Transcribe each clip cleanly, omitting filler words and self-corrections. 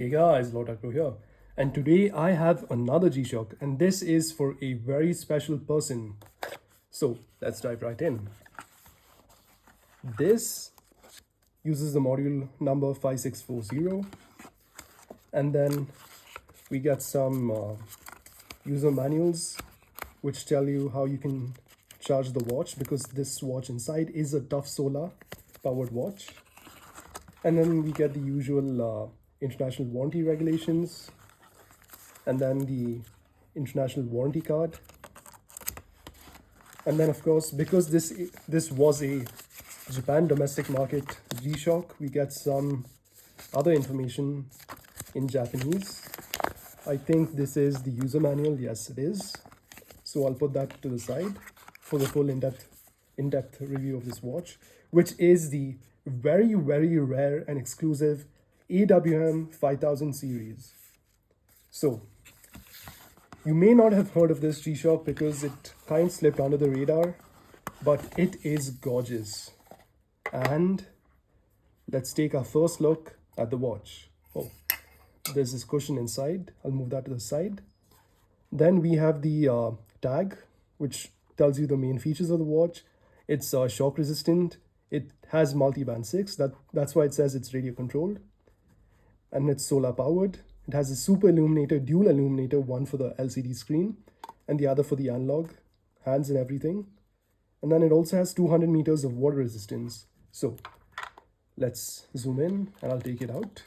Hey guys, Lotakro here, and today I have another G-Shock, and this is for a very special person. So let's dive right in. This uses the module number 5640, and then we get some user manuals which tell you how you can charge the watch, because this watch inside is a tough solar powered watch. And then we get the usual international warranty regulations, and then the international warranty card. And then of course, because this was a Japan domestic market G-Shock, we get some other information in Japanese. I think this is the user manual. Yes, it is. So I'll put that to the side for the full in-depth review of this watch, which is the very rare and exclusive AWM-500 series. So you may not have heard of this G-Shock because it kind of slipped under the radar, but it is gorgeous. And let's take our first look at the watch. Oh, there's this cushion inside. I'll move that to the side. Then we have the tag, which tells you the main features of the watch. It's shock resistant. It has multi-band 6. That's why it says it's radio controlled. And it's solar powered. It has a super illuminator, dual illuminator, one for the LCD screen and the other for the analog, hands and everything. And then it also has 200 meters of water resistance. So let's zoom in and I'll take it out.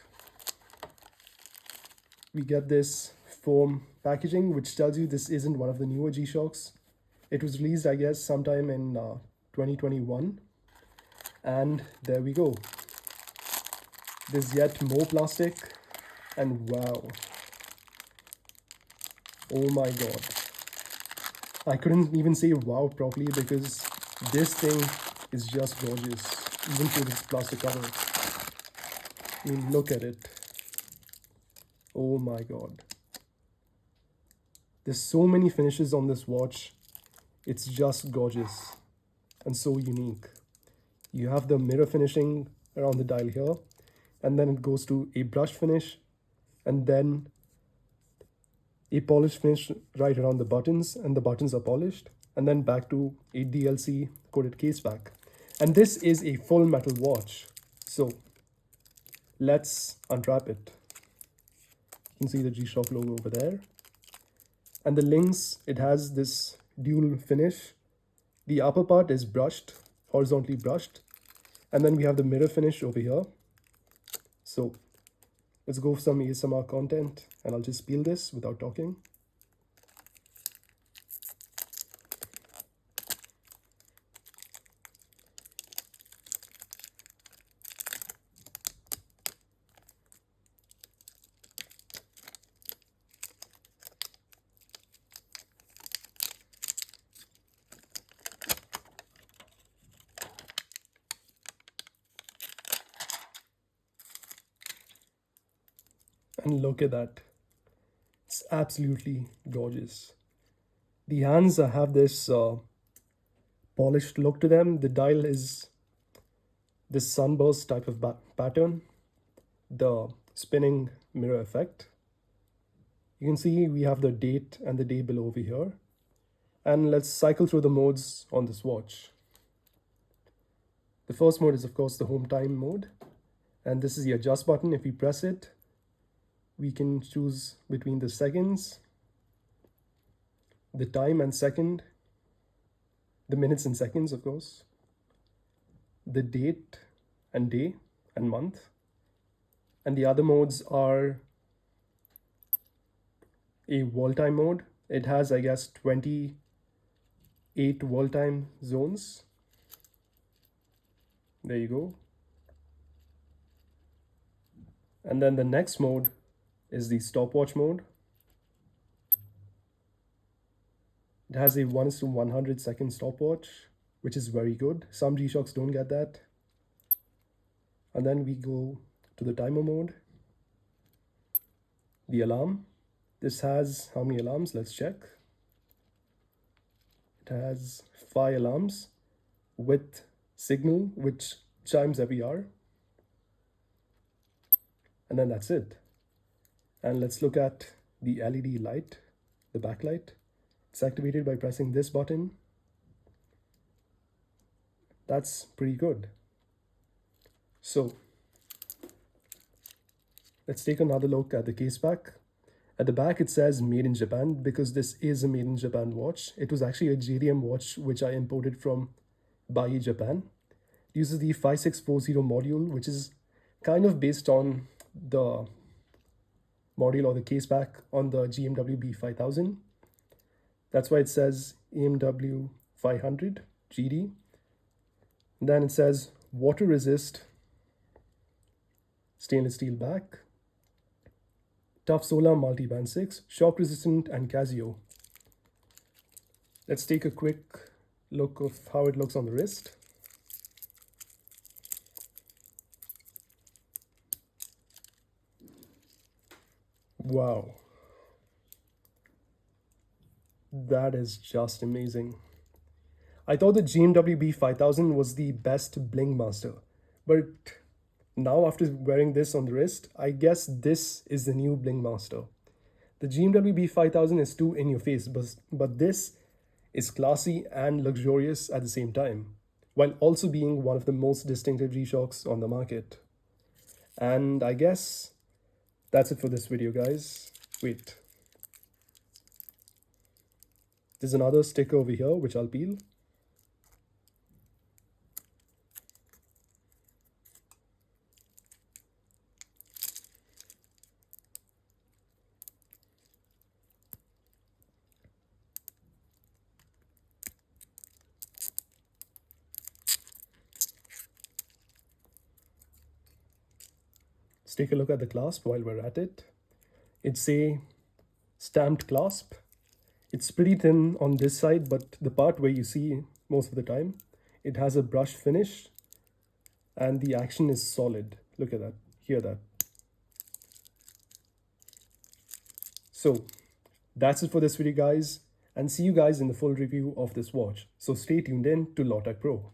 We get this foam packaging, which tells you this isn't one of the newer G-Shocks. It was released, I guess, sometime in 2021. And there we go. There's yet more plastic, and wow. Oh my god. I couldn't even say wow properly because this thing is just gorgeous, even through this plastic cover. I mean, look at it. Oh my god. There's so many finishes on this watch. It's just gorgeous and so unique. You have the mirror finishing around the dial here, and then it goes to a brush finish, and then a polished finish right around the buttons, and the buttons are polished, and then back to a DLC coated caseback. And this is a full metal watch. So let's unwrap it. You can see the G-Shock logo over there. And the links, it has this dual finish. The upper part is brushed, horizontally brushed. And then we have the mirror finish over here. So let's go for some ASMR content, and I'll just peel this without talking. And look at that. It's absolutely gorgeous. The hands have this polished look to them. The dial is this sunburst type of pattern. The spinning mirror effect. You can see we have the date and the day below over here. And let's cycle through the modes on this watch. The first mode is, of course, the home time mode. And this is the adjust button. If we press it, we can choose between the seconds, the time and second, the minutes and seconds, of course, the date and day and month. And the other modes are a world time mode. It has, I guess, 28 world time zones. There you go. And then the next mode is the stopwatch mode. It has a 1:100 second stopwatch, which is very good. Some G-Shocks don't get that. And then we go to the timer mode. The alarm. This has how many alarms? Let's check. It has 5 alarms with signal, which chimes every hour. And then that's it. And let's look at the LED light, the backlight. It's activated by pressing this button. That's pretty good. So let's take another look at the Caseback. At the back it says made in Japan because this is a made in Japan watch. It was actually a JDM watch which I imported from Bai, Japan. It uses the 5640 module, which is kind of based on the module or the Caseback on the GMW B5000. That's why it says AWM-500GD. Then it says water resist, stainless steel back, tough solar multi-band 6, shock resistant, and Casio. Let's take a quick look of how it looks on the wrist. Wow, that is just amazing. I thought the GMW B5000 was the best bling master, but now after wearing this on the wrist, I guess this is the new bling master. The GMW B5000 is too in your face, but this is classy and luxurious at the same time, while also being one of the most distinctive G-Shocks on the market. And I guess that's it for this video, guys. Wait. There's another sticker over here, which I'll peel. Let's take a look at the clasp while we're at it. It's a stamped clasp. It's pretty thin on this side, but the part where you see most of the time, it has a brushed finish and the action is solid. Look at that, hear that. So that's it for this video, guys, and see you guys in the full review of this watch. So stay tuned in to Law Tech Pro.